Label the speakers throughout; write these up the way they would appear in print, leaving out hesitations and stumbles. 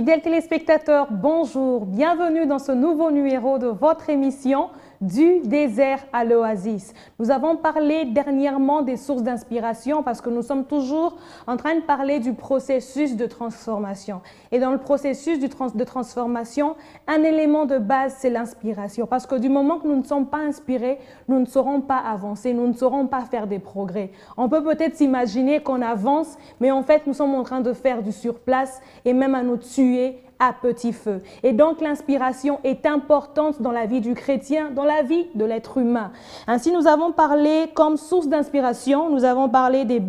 Speaker 1: fidèles téléspectateurs, bonjour, bienvenue dans ce nouveau numéro de votre émission Du désert à l'oasis. Nous avons parlé dernièrement des sources d'inspiration parce que nous sommes toujours en train de parler du processus de transformation. Et dans le processus de transformation, un élément de base, c'est l'inspiration. Parce que du moment que nous ne sommes pas inspirés, nous ne saurons pas avancer, nous ne saurons pas faire des progrès. On peut peut-être s'imaginer qu'on avance, mais en fait, nous sommes en train de faire du surplace et même à nous tuer à petit feu. Et donc l'inspiration est importante dans la vie du chrétien, dans la vie de l'être humain. Ainsi, nous avons parlé comme source d'inspiration, nous avons parlé des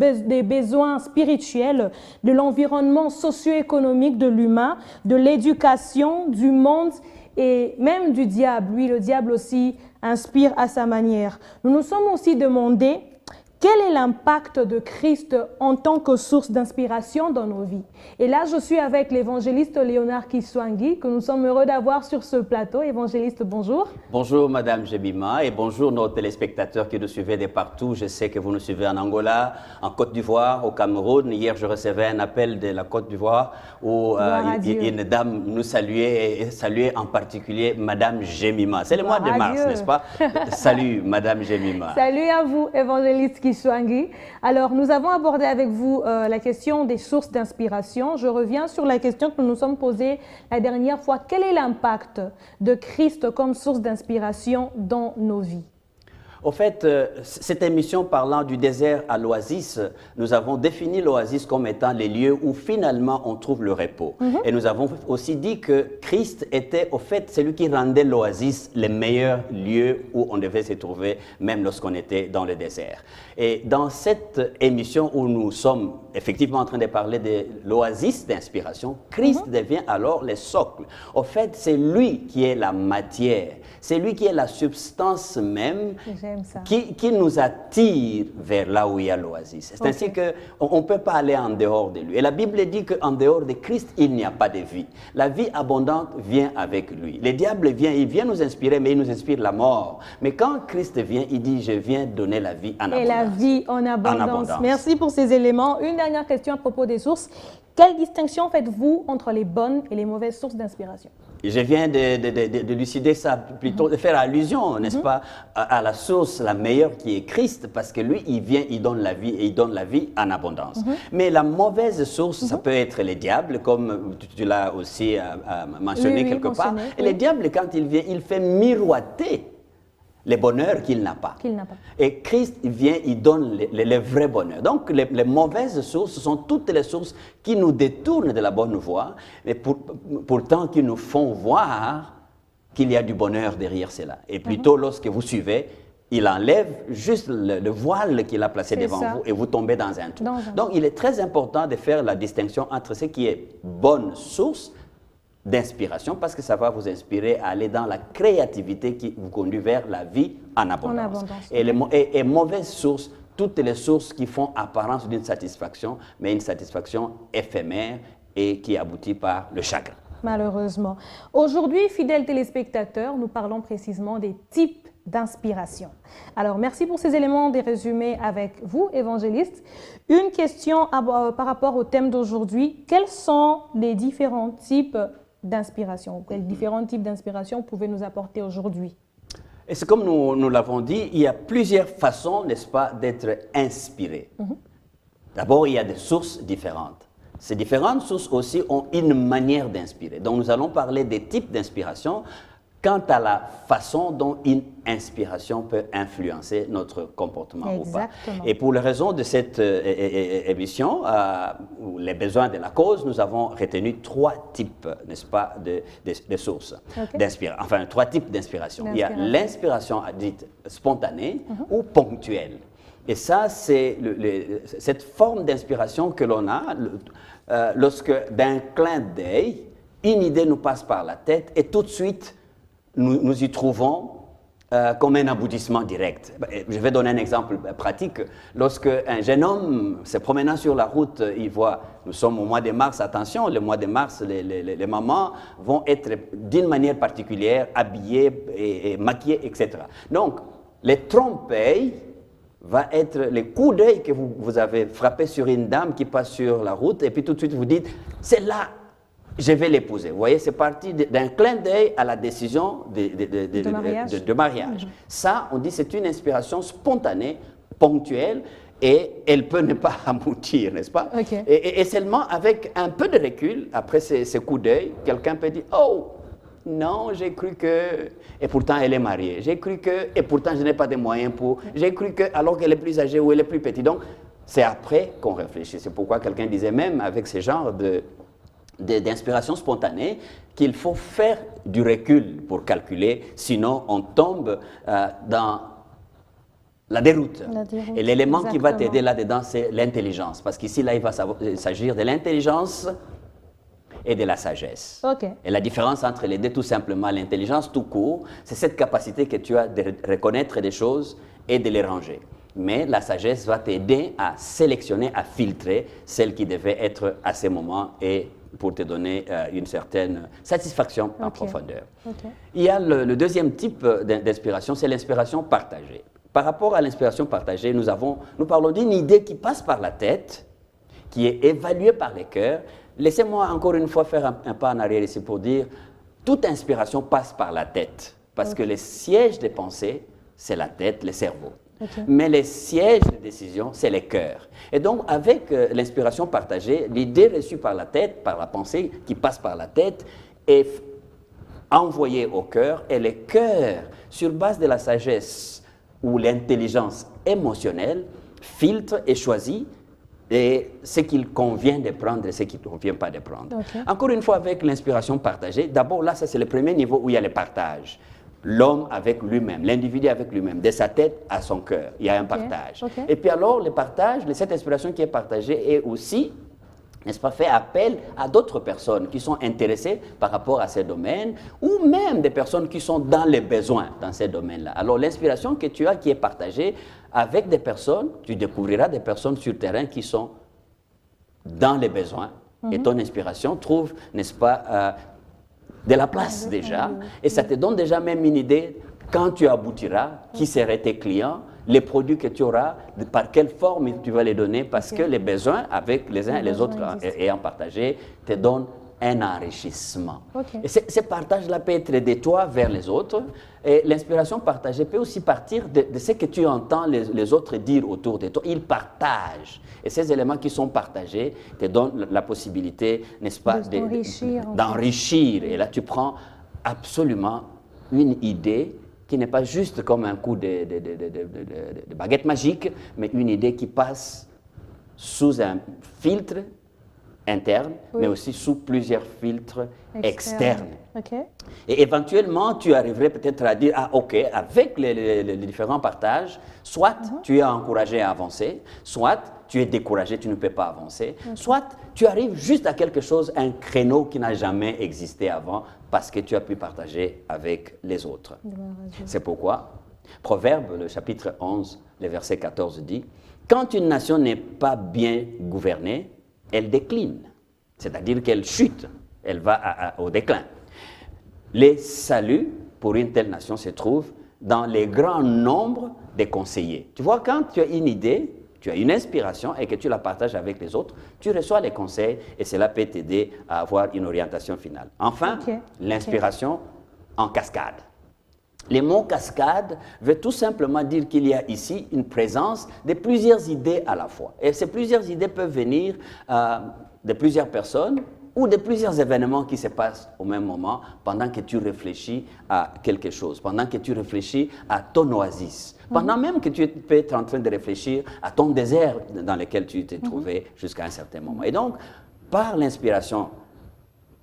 Speaker 1: besoins spirituels, de l'environnement socio-économique de l'humain, de l'éducation, du monde et même du diable. Lui, le diable aussi inspire à sa manière. Nous nous sommes aussi demandé quel est l'impact de Christ en tant que source d'inspiration dans nos vies? Et là, je suis avec l'évangéliste Léonard Kiswangi, que nous sommes heureux d'avoir sur ce plateau. Évangéliste, bonjour.
Speaker 2: Bonjour, Madame Jemima, et bonjour nos téléspectateurs qui nous suivent de partout. Je sais que vous nous suivez en Angola, en Côte d'Ivoire, au Cameroun. Hier, je recevais un appel de la Côte d'Ivoire où une dame nous saluait, et saluait en particulier Madame Jemima. C'est le mois de mars, n'est-ce pas? Salut, Madame Jemima.
Speaker 1: Salut à vous, évangéliste Kiswangi. Alors, nous avons abordé avec vous la question des sources d'inspiration. Je reviens sur la question que nous nous sommes posée la dernière fois. Quel est l'impact de Christ comme source d'inspiration dans nos vies?
Speaker 2: Au fait, cette émission parlant du désert à l'oasis, nous avons défini l'oasis comme étant les lieux où finalement on trouve le repos. Et nous avons aussi dit que Christ était au fait celui qui rendait l'oasis le meilleur lieu où on devait se trouver, même lorsqu'on était dans le désert. Et dans cette émission où nous sommes effectivement en train de parler de l'oasis d'inspiration, Christ devient alors le socle. Au fait, c'est lui qui est la matière, c'est lui qui est la substance même qui nous attire vers là où il y a l'oasis. C'est ainsi qu'on ne peut pas aller en dehors de lui. Et la Bible dit qu'en dehors de Christ, il n'y a pas de vie. La vie abondante vient avec lui. Le diable vient, il vient nous inspirer, mais il nous inspire la mort. Mais quand Christ vient, il dit, je viens donner la vie en abondance.
Speaker 1: Et la vie en abondance. Merci pour ces éléments. Une dernière question à propos des sources. Quelle distinction faites-vous entre les bonnes et les mauvaises sources d'inspiration?
Speaker 2: Je viens de lucider ça, plutôt de faire allusion, n'est-ce pas, à la source la meilleure qui est Christ, parce que lui, il vient, il donne la vie, et il donne la vie en abondance. Mais la mauvaise source, ça peut être les diables, comme tu l'as aussi mentionné quelque part. Et les diables, quand il vient, il fait miroiter les bonheurs qu'il n'a pas. Et Christ vient, il donne le vrai bonheur. Donc, les mauvaises sources sont toutes les sources qui nous détournent de la bonne voie, mais pourtant qui nous font voir qu'il y a du bonheur derrière cela. Et plutôt, lorsque vous suivez, il enlève juste le voile qu'il a placé devant vous et vous tombez dans un trou. Donc, il est très important de faire la distinction entre ce qui est bonne source d'inspiration, parce que ça va vous inspirer à aller dans la créativité qui vous conduit vers la vie en abondance. Et mauvaise source, toutes les sources qui font apparence d'une satisfaction, mais une satisfaction éphémère et qui aboutit par le chagrin.
Speaker 1: Malheureusement. Aujourd'hui, fidèles téléspectateurs, nous parlons précisément des types d'inspiration. Alors, merci pour ces éléments de résumé avec vous, évangéliste. Une question par rapport au thème d'aujourd'hui. Quels sont les différents types d'inspiration? Quels différents types d'inspiration pouvez nous apporter aujourd'hui?
Speaker 2: Et c'est comme nous l'avons dit, il y a plusieurs façons, n'est-ce pas, d'être inspiré. D'abord, il y a des sources différentes. Ces différentes sources aussi ont une manière d'inspirer. Donc, nous allons parler des types d'inspiration quant à la façon dont une inspiration peut influencer notre comportement ou pas. Et pour les raisons de cette émission, ou les besoins de la cause, nous avons retenu trois types, n'est-ce pas, de sources d'inspiration. Enfin, trois types d'inspiration. Il y a l'inspiration dite spontanée ou ponctuelle. Et ça, c'est cette forme d'inspiration que l'on a lorsque, d'un clin d'œil, une idée nous passe par la tête et tout de suite, nous y trouvons comme un aboutissement direct. Je vais donner un exemple pratique. Lorsque un jeune homme se promenant sur la route, il voit, nous sommes au mois de mars, attention, le mois de mars, les mamans vont être d'une manière particulière, habillées et maquillées, etc. Donc, les trompe-l'œil va être le coup d'œil que vous avez frappé sur une dame qui passe sur la route, et puis tout de suite vous dites, c'est là je vais l'épouser. Vous voyez, c'est parti d'un clin d'œil à la décision de mariage. Ça, on dit, c'est une inspiration spontanée, ponctuelle, et elle peut ne pas aboutir, n'est-ce pas?
Speaker 1: Okay.
Speaker 2: Et seulement avec un peu de recul, après ces coups d'œil, quelqu'un peut dire, oh, non, j'ai cru que... Et pourtant, elle est mariée. J'ai cru que... Et pourtant, je n'ai pas de moyens pour... J'ai cru que... Alors qu'elle est plus âgée ou elle est plus petite. Donc, c'est après qu'on réfléchit. C'est pourquoi quelqu'un disait même, avec ce genre d'inspiration spontanée, qu'il faut faire du recul pour calculer, sinon on tombe dans la déroute. Et l'élément qui va t'aider là-dedans, c'est l'intelligence. Parce qu'ici, là, il va s'agir de l'intelligence et de la sagesse.
Speaker 1: Okay.
Speaker 2: Et la différence entre les deux, tout simplement, l'intelligence tout court, c'est cette capacité que tu as de reconnaître des choses et de les ranger. Mais la sagesse va t'aider à sélectionner, à filtrer celles qui devaient être à ce moment et pour te donner une certaine satisfaction en profondeur. Il y a le deuxième type d'inspiration, c'est l'inspiration partagée. Par rapport à l'inspiration partagée, nous parlons d'une idée qui passe par la tête, qui est évaluée par les cœurs. Laissez-moi encore une fois faire un pas en arrière ici pour dire, toute inspiration passe par la tête, parce que le siège des pensées, c'est la tête, le cerveau. Mais les sièges de décision, c'est les cœurs. Et donc, avec l'inspiration partagée, l'idée reçue par la tête, par la pensée qui passe par la tête, est envoyée au cœur, et les cœurs, sur base de la sagesse ou l'intelligence émotionnelle, filtrent et choisissent ce qu'il convient de prendre et ce qu'il ne convient pas de prendre. Encore une fois, avec l'inspiration partagée, d'abord là, ça c'est le premier niveau où il y a le partage. L'homme avec lui-même, l'individu avec lui-même, de sa tête à son cœur, il y a un partage. Et puis alors, le partage, cette inspiration qui est partagée est aussi, n'est-ce pas, fait appel à d'autres personnes qui sont intéressées par rapport à ces domaines, ou même des personnes qui sont dans les besoins dans ces domaines-là. Alors l'inspiration que tu as qui est partagée avec des personnes, tu découvriras des personnes sur le terrain qui sont dans les besoins, et ton inspiration trouve, n'est-ce pas, de la place déjà, et ça te donne déjà même une idée quand tu aboutiras, qui seraient tes clients, les produits que tu auras, par quelle forme tu vas les donner, parce que les besoins avec les uns et les autres ayant partagé te donnent un enrichissement. Et ce partage-là peut être de toi vers les autres, et l'inspiration partagée peut aussi partir de ce que tu entends les autres dire autour de toi. Ils partagent. Et ces éléments qui sont partagés te donnent la possibilité, n'est-ce pas, d'enrichir. Et là, tu prends absolument une idée qui n'est pas juste comme un coup de baguette magique, mais une idée qui passe sous un filtre interne, mais aussi sous plusieurs filtres externes. Et éventuellement, tu arriverais peut-être à dire, ah ok, avec les différents partages, soit tu es encouragé à avancer, soit tu es découragé, tu ne peux pas avancer, soit tu arrives juste à quelque chose, un créneau qui n'a jamais existé avant, parce que tu as pu partager avec les autres. C'est pourquoi, Proverbe, le chapitre 11, le verset 14 dit, « Quand une nation n'est pas bien gouvernée, elle décline, c'est-à-dire qu'elle chute, elle va au déclin. Les saluts pour une telle nation se trouvent dans les grands nombres des conseillers. » Tu vois, quand tu as une idée, tu as une inspiration et que tu la partages avec les autres, tu reçois les conseils et cela peut t'aider à avoir une orientation finale. Enfin, l'inspiration en cascade. Le mot cascade veut tout simplement dire qu'il y a ici une présence de plusieurs idées à la fois. Et ces plusieurs idées peuvent venir de plusieurs personnes ou de plusieurs événements qui se passent au même moment pendant que tu réfléchis à quelque chose, pendant que tu réfléchis à ton oasis, pendant même que tu peux être en train de réfléchir à ton désert dans lequel tu t'es trouvé jusqu'à un certain moment. Et donc, par l'inspiration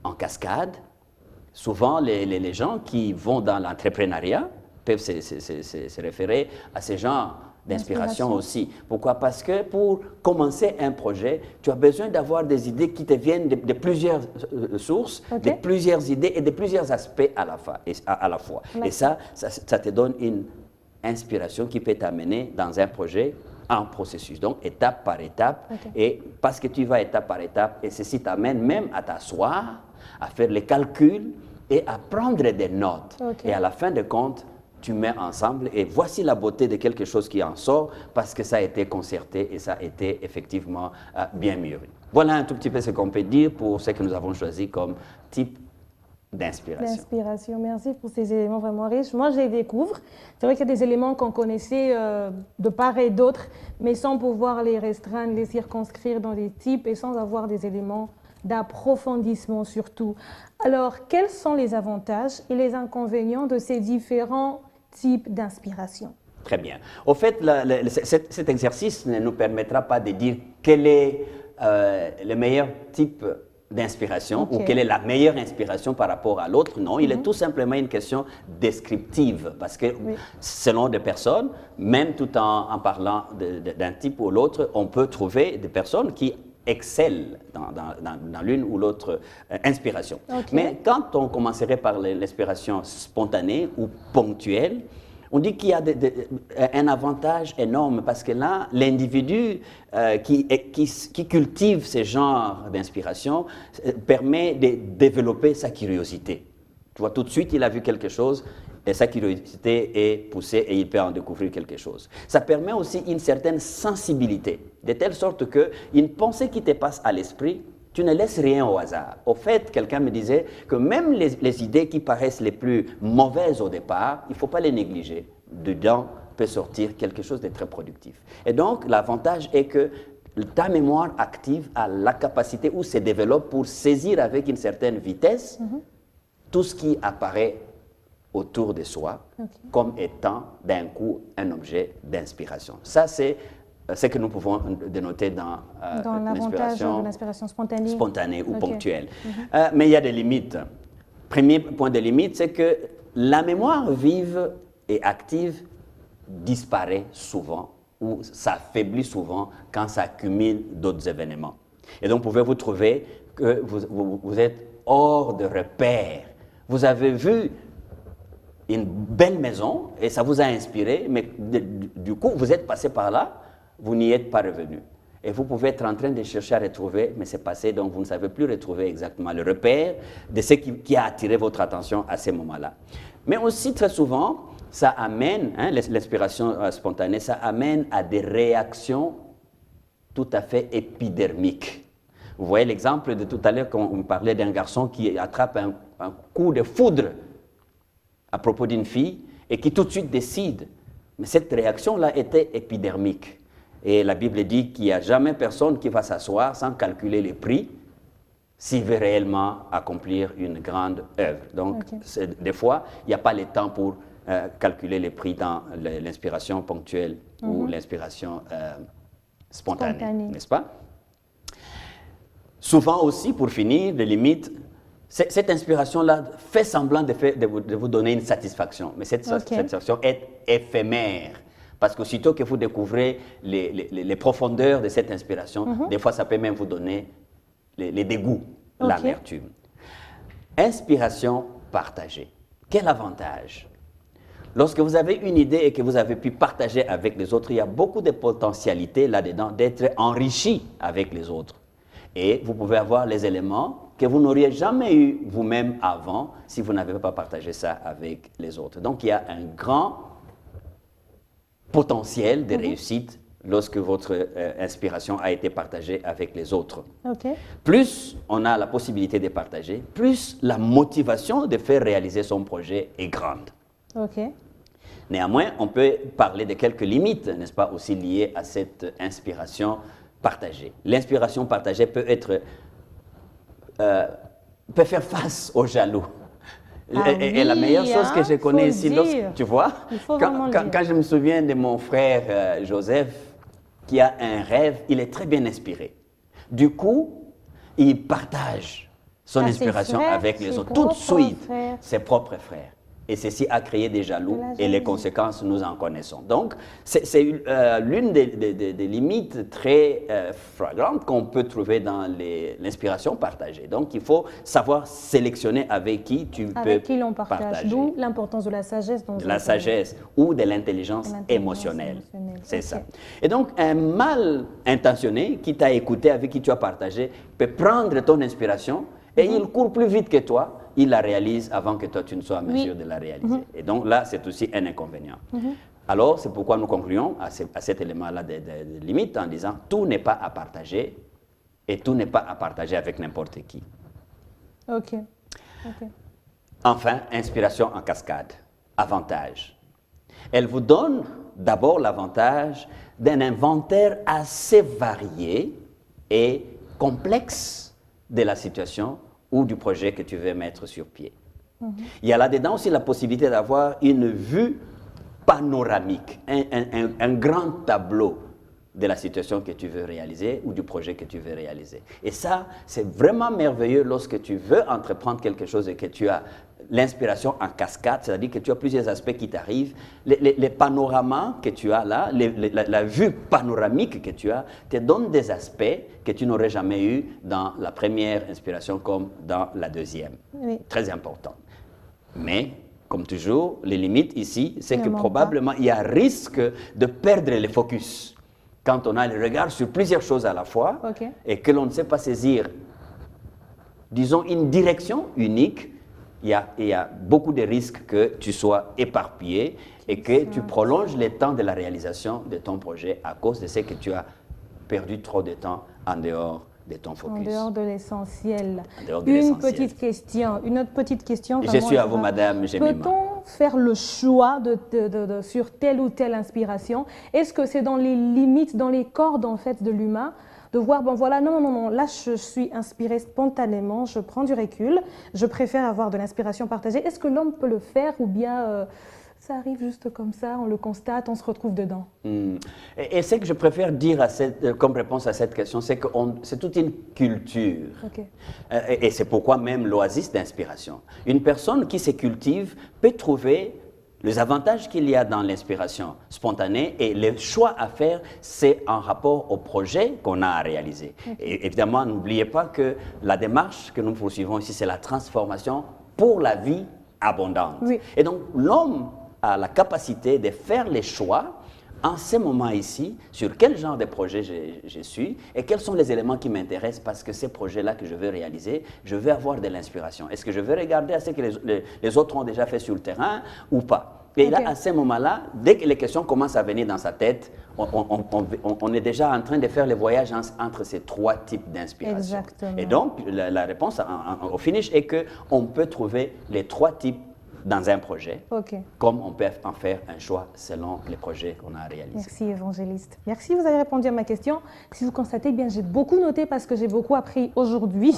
Speaker 2: en cascade, souvent les gens qui vont dans l'entrepreneuriat peuvent se référer à ces gens d'inspiration aussi. Pourquoi? Parce que pour commencer un projet, tu as besoin d'avoir des idées qui te viennent de plusieurs sources, de plusieurs idées et de plusieurs aspects à la fois. Et ça te donne une inspiration qui peut t'amener dans un projet en processus, donc étape par étape. Et parce que tu vas étape par étape, et ceci t'amène même à t'asseoir, à faire les calculs et à prendre des notes. Et à la fin de compte, tu mets ensemble et voici la beauté de quelque chose qui en sort parce que ça a été concerté et ça a été effectivement bien mûri. Voilà un tout petit peu ce qu'on peut dire pour ce que nous avons choisi comme type d'inspiration.
Speaker 1: D'inspiration, merci pour ces éléments vraiment riches. Moi, je les découvre. C'est vrai qu'il y a des éléments qu'on connaissait de part et d'autre, mais sans pouvoir les restreindre, les circonscrire dans des types et sans avoir des éléments d'approfondissement surtout. Alors, quels sont les avantages et les inconvénients de ces différents types d'inspiration?
Speaker 2: Très bien. Au fait, cet exercice ne nous permettra pas de dire quel est le meilleur type d'inspiration ou quelle est la meilleure inspiration par rapport à l'autre. Non, il est tout simplement une question descriptive parce que selon des personnes, même tout en parlant d'un type ou l'autre, on peut trouver des personnes qui excellent dans l'une ou l'autre inspiration. Mais quand on commencerait par l'inspiration spontanée ou ponctuelle, on dit qu'il y a un avantage énorme parce que là, l'individu qui cultive ce genre d'inspiration permet de développer sa curiosité. Tu vois, tout de suite, il a vu quelque chose et sa curiosité est poussée et il peut en découvrir quelque chose. Ça permet aussi une certaine sensibilité, de telle sorte qu'une pensée qui te passe à l'esprit, tu ne laisses rien au hasard. Au fait, quelqu'un me disait que même les idées qui paraissent les plus mauvaises au départ, il ne faut pas les négliger. Dedans peut sortir quelque chose de très productif. Et donc, l'avantage est que ta mémoire active a la capacité ou se développe pour saisir avec une certaine vitesse tout ce qui apparaît autour de soi comme étant d'un coup un objet d'inspiration. Ça, c'est ce que nous pouvons dénoter dans
Speaker 1: l'inspiration
Speaker 2: spontanée ou ponctuelle. Mais il y a des limites. Premier point de limite, c'est que la mémoire vive et active disparaît souvent ou s'affaiblit souvent quand ça accumule d'autres événements. Et donc, pouvez-vous trouver que vous êtes hors de repère. Vous avez vu une belle maison et ça vous a inspiré, mais du coup, vous êtes passé par là, vous n'y êtes pas revenu. Et vous pouvez être en train de chercher à retrouver, mais c'est passé, donc vous ne savez plus retrouver exactement le repère de ce qui a attiré votre attention à ce moment-là. Mais aussi, très souvent, ça amène, l'inspiration spontanée, ça amène à des réactions tout à fait épidermiques. Vous voyez l'exemple de tout à l'heure quand on parlait d'un garçon qui attrape un coup de foudre à propos d'une fille et qui tout de suite décide. Mais cette réaction-là était épidermique. Et la Bible dit qu'il n'y a jamais personne qui va s'asseoir sans calculer les prix s'il veut réellement accomplir une grande œuvre. Donc, des fois, il n'y a pas le temps pour calculer les prix dans l'inspiration ponctuelle ou l'inspiration spontanée, n'est-ce pas? Souvent aussi, pour finir, les limites, cette inspiration-là fait semblant de vous donner une satisfaction, mais cette satisfaction est éphémère. Parce qu'aussitôt que vous découvrez les profondeurs de cette inspiration, des fois ça peut même vous donner les dégoûts, l'amertume. Inspiration partagée. Quel avantage? Lorsque vous avez une idée et que vous avez pu partager avec les autres, il y a beaucoup de potentialités là-dedans d'être enrichi avec les autres. Et vous pouvez avoir les éléments que vous n'auriez jamais eu vous-même avant si vous n'avez pas partagé ça avec les autres. Donc, il y a un grand potentiel de réussite lorsque votre inspiration a été partagée avec les autres. Plus on a la possibilité de partager, plus la motivation de faire réaliser son projet est grande. Néanmoins, on peut parler de quelques limites, n'est-ce pas, aussi liées à cette inspiration partagée. L'inspiration partagée peut faire face aux jaloux. Et la meilleure chose que je connais ici, tu vois, quand je me souviens de mon frère Joseph, qui a un rêve, il est très bien inspiré. Du coup, il partage son inspiration avec les autres, tout de suite, ses propres frères. Et ceci a créé des jaloux et les conséquences, nous en connaissons. Donc, c'est l'une des limites très flagrantes qu'on peut trouver dans l'inspiration partagée. Donc, il faut savoir sélectionner avec qui tu peux partager.
Speaker 1: D'où l'importance de la sagesse.
Speaker 2: De la sagesse ou de l'intelligence émotionnelle. C'est ça. Et donc, un mal intentionné qui t'a écouté, avec qui tu as partagé, peut prendre ton inspiration et il court plus vite que toi il la réalise avant que toi, tu ne sois en mesure de la réaliser. Et donc là, c'est aussi un inconvénient. Alors, c'est pourquoi nous concluons à cet élément-là de limite en disant tout n'est pas à partager et tout n'est pas à partager avec n'importe qui.
Speaker 1: OK.
Speaker 2: Enfin, inspiration en cascade. Avantage. Elle vous donne d'abord l'avantage d'un inventaire assez varié et complexe de la situation ou du projet que tu veux mettre sur pied. Il y a là-dedans aussi la possibilité d'avoir une vue panoramique, un grand tableau de la situation que tu veux réaliser ou du projet que tu veux réaliser. Et ça, c'est vraiment merveilleux lorsque tu veux entreprendre quelque chose et que tu as l'inspiration en cascade, c'est-à-dire que tu as plusieurs aspects qui t'arrivent. Les panoramas que tu as là, la vue panoramique que tu as, te donne des aspects que tu n'aurais jamais eu dans la première inspiration comme dans la deuxième. Oui. Très important. Mais, comme toujours, les limites ici, c'est que probablement il y a risque de perdre le focus. Quand on a le regard sur plusieurs choses à la fois et que l'on ne sait pas saisir, disons, une direction unique, il y a beaucoup de risques que tu sois éparpillé et que tu prolonges le temps de la réalisation de ton projet à cause de ce que tu as perdu trop de temps en dehors de ton focus.
Speaker 1: En dehors de l'essentiel. Une autre petite question.
Speaker 2: Je suis à vous, madame Jemima.
Speaker 1: Peut-on faire le choix sur telle ou telle inspiration? Est-ce que c'est dans les limites, dans les cordes en fait de l'humain, de voir, bon voilà, non, là je suis inspirée spontanément, je prends du recul, je préfère avoir de l'inspiration partagée. Est-ce que l'homme peut le faire ou bien ça arrive juste comme ça, on le constate, on se retrouve dedans?
Speaker 2: Et ce que je préfère dire comme réponse à cette question, c'est que c'est toute une culture. Et c'est pourquoi même l'oasis d'inspiration. Une personne qui se cultive peut trouver les avantages qu'il y a dans l'inspiration spontanée et les choix à faire, c'est en rapport au projet qu'on a à réaliser. Et évidemment, n'oubliez pas que la démarche que nous poursuivons ici, c'est la transformation pour la vie abondante. Et donc, l'homme a la capacité de faire les choix en ce moment ici, sur quel genre de projet je suis et quels sont les éléments qui m'intéressent parce que ces projets-là que je veux réaliser, je veux avoir de l'inspiration. Est-ce que je veux regarder à ce que les autres ont déjà fait sur le terrain ou pas? Et là, à ce moment-là, dès que les questions commencent à venir dans sa tête, on est déjà en train de faire le voyage entre ces trois types d'inspiration. Et donc, la réponse au finish est qu'on peut trouver les trois types dans un projet, comme on peut en faire un choix selon les projets qu'on a réalisés.
Speaker 1: Merci, évangéliste. Merci, vous avez répondu à ma question. Si vous constatez bien, j'ai beaucoup noté parce que j'ai beaucoup appris aujourd'hui.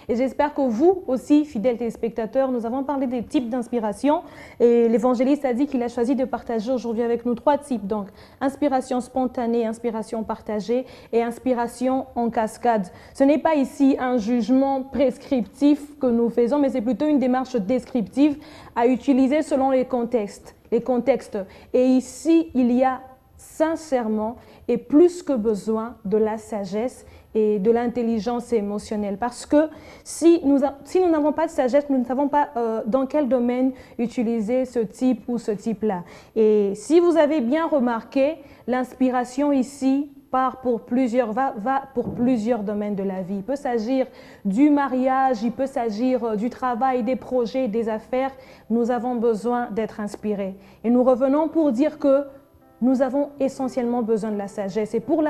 Speaker 1: Et j'espère que vous aussi, fidèles téléspectateurs, nous avons parlé des types d'inspiration. Et l'évangéliste a dit qu'il a choisi de partager aujourd'hui avec nous trois types. Donc, inspiration spontanée, inspiration partagée et inspiration en cascade. Ce n'est pas ici un jugement prescriptif que nous faisons, mais c'est plutôt une démarche descriptive à utiliser selon les contextes. Et ici, il y a sincèrement et plus que besoin de la sagesse et de l'intelligence émotionnelle. Parce que si nous n'avons pas de sagesse, nous ne savons pas dans quel domaine utiliser ce type ou ce type-là. Et si vous avez bien remarqué, l'inspiration ici va pour plusieurs domaines de la vie. Il peut s'agir du mariage, il peut s'agir du travail, des projets, des affaires. Nous avons besoin d'être inspirés. Et nous revenons pour dire que nous avons essentiellement besoin de la sagesse. Et pour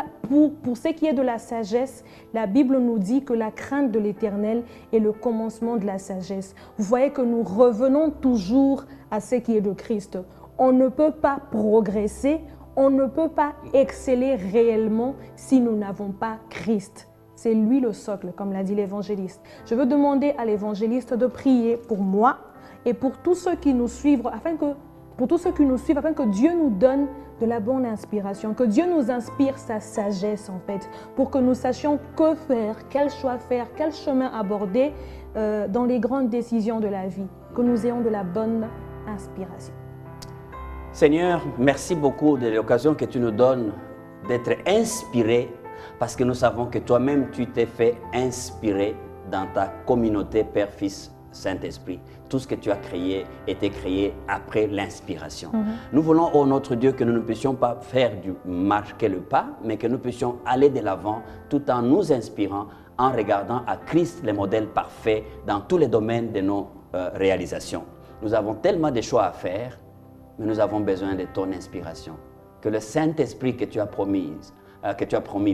Speaker 1: ce qui est de la sagesse, la Bible nous dit que la crainte de l'Éternel est le commencement de la sagesse. Vous voyez que nous revenons toujours à ce qui est de Christ. On ne peut pas progresser, on ne peut pas exceller réellement si nous n'avons pas Christ. C'est lui le socle, comme l'a dit l'évangéliste. Je veux demander à l'évangéliste de prier pour moi et pour tous ceux qui nous suivent, afin que Dieu nous donne de la bonne inspiration, que Dieu nous inspire sa sagesse en fait, pour que nous sachions que faire, quel choix faire, quel chemin aborder dans les grandes décisions de la vie, que nous ayons de la bonne inspiration.
Speaker 2: Seigneur, merci beaucoup de l'occasion que tu nous donnes d'être inspirés parce que nous savons que toi-même, tu t'es fait inspirer dans ta communauté Père, Fils, Saint-Esprit. Tout ce que tu as créé était créé après l'inspiration. Nous voulons, oh notre Dieu, que nous ne puissions pas marquer le pas, mais que nous puissions aller de l'avant tout en nous inspirant en regardant à Christ, le modèle parfait dans tous les domaines de nos réalisations. Nous avons tellement de choix à faire, mais nous avons besoin de ton inspiration. Que le Saint-Esprit que tu as promis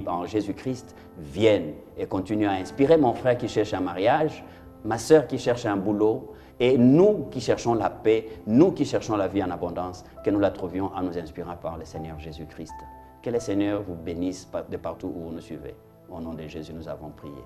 Speaker 2: en Jésus-Christ vienne et continue à inspirer mon frère qui cherche un mariage, ma sœur qui cherche un boulot, et nous qui cherchons la paix, nous qui cherchons la vie en abondance, que nous la trouvions en nous inspirant par le Seigneur Jésus-Christ. Que le Seigneur vous bénisse de partout où vous nous suivez. Au nom de Jésus, nous avons prié.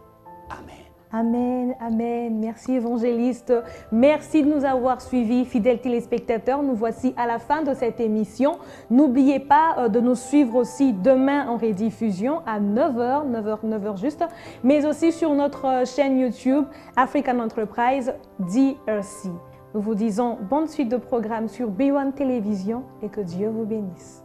Speaker 2: Amen.
Speaker 1: Amen, amen. Merci évangéliste. Merci de nous avoir suivis, fidèles téléspectateurs. Nous voici à la fin de cette émission. N'oubliez pas de nous suivre aussi demain en rediffusion à 9h, 9h juste, mais aussi sur notre chaîne YouTube African Enterprise DRC. Nous vous disons bonne suite de programme sur B1 Télévision et que Dieu vous bénisse.